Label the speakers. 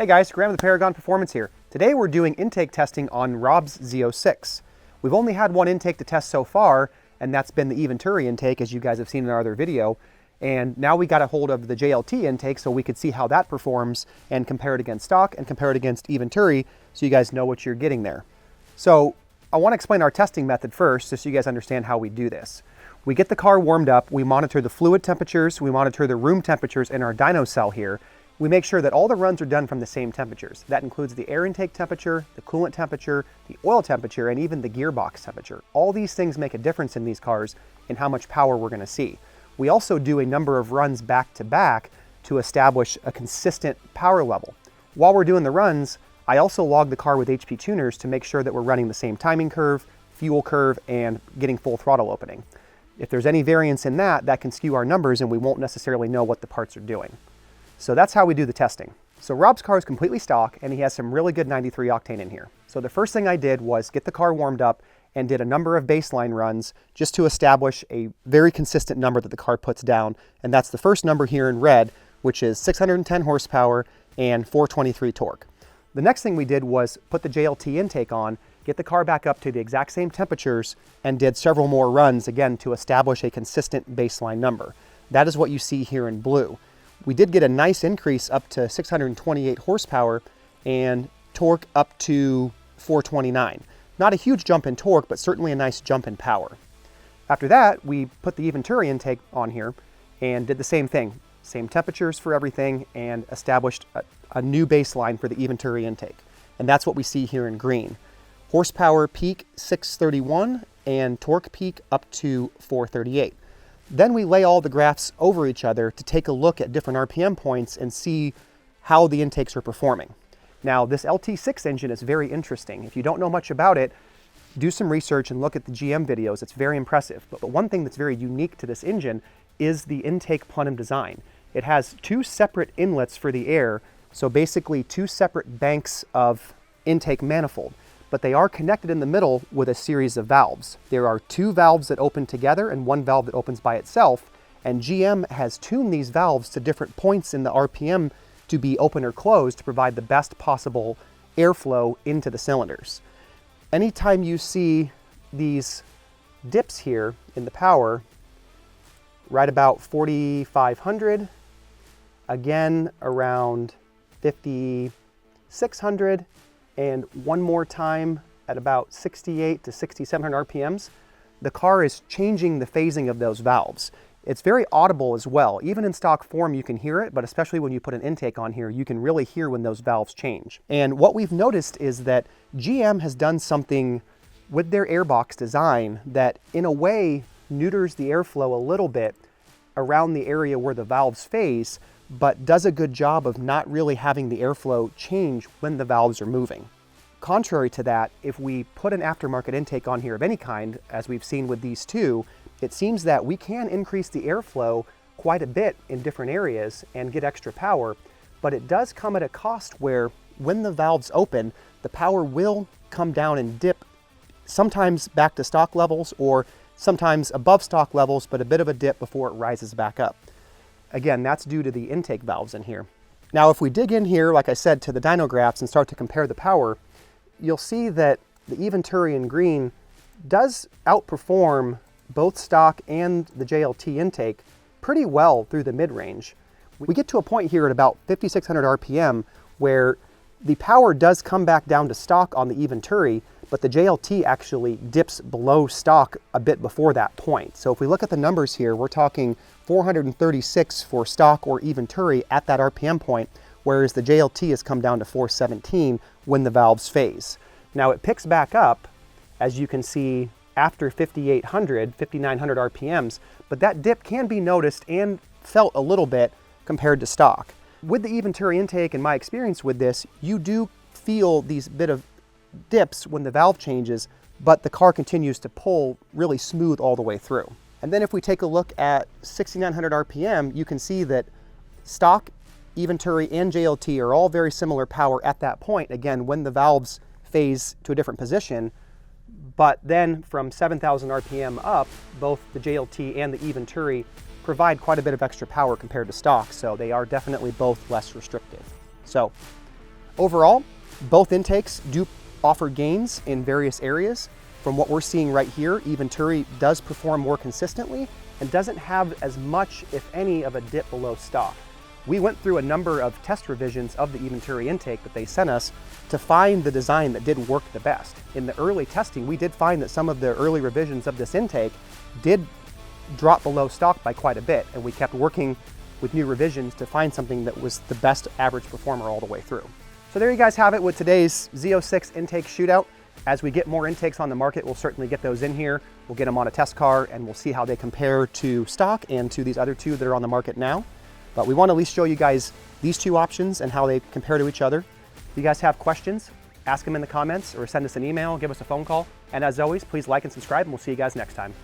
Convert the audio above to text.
Speaker 1: Hey guys, Graham with the Paragon Performance here. Today we're doing intake testing on Rob's Z06. We've only had one intake to test so far, and that's been the Eventuri intake, as you guys have seen in our other video. And now we got a hold of the JLT intake so we could see how that performs and compare it against stock and compare it against Eventuri so you guys know what you're getting there. So I want to explain our testing method first just so you guys understand how we do this. We get the car warmed up, we monitor the fluid temperatures, we monitor the room temperatures in our dyno cell here. We make sure that all the runs are done from the same temperatures. That includes the air intake temperature, the coolant temperature, the oil temperature, and even the gearbox temperature. All these things make a difference in these cars in how much power we're going to see. We also do a number of runs back to back to establish a consistent power level. While we're doing the runs, I also log the car with HP tuners to make sure that we're running the same timing curve, fuel curve, and getting full throttle opening. If there's any variance in that, that can skew our numbers and we won't necessarily know what the parts are doing. So that's how we do the testing. So Rob's car is completely stock and he has some really good 93 octane in here. So the first thing I did was get the car warmed up and did a number of baseline runs just to establish a very consistent number that the car puts down. And that's the first number here in red, which is 610 horsepower and 423 torque. The next thing we did was put the JLT intake on, get the car back up to the exact same temperatures, and did several more runs again to establish a consistent baseline number. That is what you see here in blue. We did get a nice increase up to 628 horsepower and torque up to 429. Not a huge jump in torque, but certainly a nice jump in power. After that, we put the Eventuri intake on here and did the same thing. Same temperatures for everything and established a new baseline for the Eventuri intake. And that's what we see here in green. Horsepower peak 631 and torque peak up to 438. Then we lay all the graphs over each other to take a look at different RPM points and see how the intakes are performing. Now, this LT6 engine is very interesting. If you don't know much about it, do some research and look at the GM videos. It's very impressive. But one thing that's very unique to this engine is the intake plenum design. It has two separate inlets for the air, so basically two separate banks of intake manifold. But they are connected in the middle with a series of valves. There are two valves that open together and one valve that opens by itself, and GM has tuned these valves to different points in the RPM to be open or closed to provide the best possible airflow into the cylinders. Anytime you see these dips here in the power, right about 4,500, again around 5,600, and one more time at about 68 to 6,700 RPMs, the car is changing the phasing of those valves. It's very audible as well. Even in stock form you can hear it, but especially when you put an intake on here, you can really hear when those valves change. And what we've noticed is that GM has done something with their airbox design that in a way neuters the airflow a little bit around the area where the valves phase, but does a good job of not really having the airflow change when the valves are moving. Contrary to that, if we put an aftermarket intake on here of any kind, as we've seen with these two, it seems that we can increase the airflow quite a bit in different areas and get extra power, but it does come at a cost where when the valves open, the power will come down and dip, sometimes back to stock levels or sometimes above stock levels, but a bit of a dip before it rises back up. Again, that's due to the intake valves in here. Now, if we dig in here, like I said, to the dyno graphs and start to compare the power, you'll see that the Eventuri in green does outperform both stock and the JLT intake pretty well through the mid-range. We get to a point here at about 5,600 RPM where the power does come back down to stock on the Eventuri, but the JLT actually dips below stock a bit before that point. So if we look at the numbers here, we're talking 436 for stock or Eventuri at that RPM point, whereas the JLT has come down to 417 when the valves phase. Now it picks back up, as you can see, after 5,900 RPMs, but that dip can be noticed and felt a little bit compared to stock. With the Eventuri intake, in my experience with this, you do feel these bit of dips when the valve changes, but the car continues to pull really smooth all the way through. And then if we take a look at 6,900 RPM, you can see that stock, Eventuri, and JLT are all very similar power at that point, again, when the valves phase to a different position. But then from 7,000 RPM up, both the JLT and the Eventuri provide quite a bit of extra power compared to stock, so they are definitely both less restrictive. So Overall, both intakes do offer gains in various areas. From what we're seeing right here, Eventuri does perform more consistently and doesn't have as much, if any, of a dip below stock. We went through a number of test revisions of the Eventuri intake that they sent us to find the design that did work the best. In the early testing, we did find that some of the early revisions of this intake did drop below stock by quite a bit, and we kept working with new revisions to find something that was the best average performer all the way through. So there you guys have it with today's Z06 intake shootout. As we get more intakes on the market, we'll certainly get those in here. We'll get them on a test car and we'll see how they compare to stock and to these other two that are on the market now. But we want to at least show you guys these two options and how they compare to each other. If you guys have questions, ask them in the comments or send us an email, give us a phone call. And as always, please like and subscribe, and we'll see you guys next time.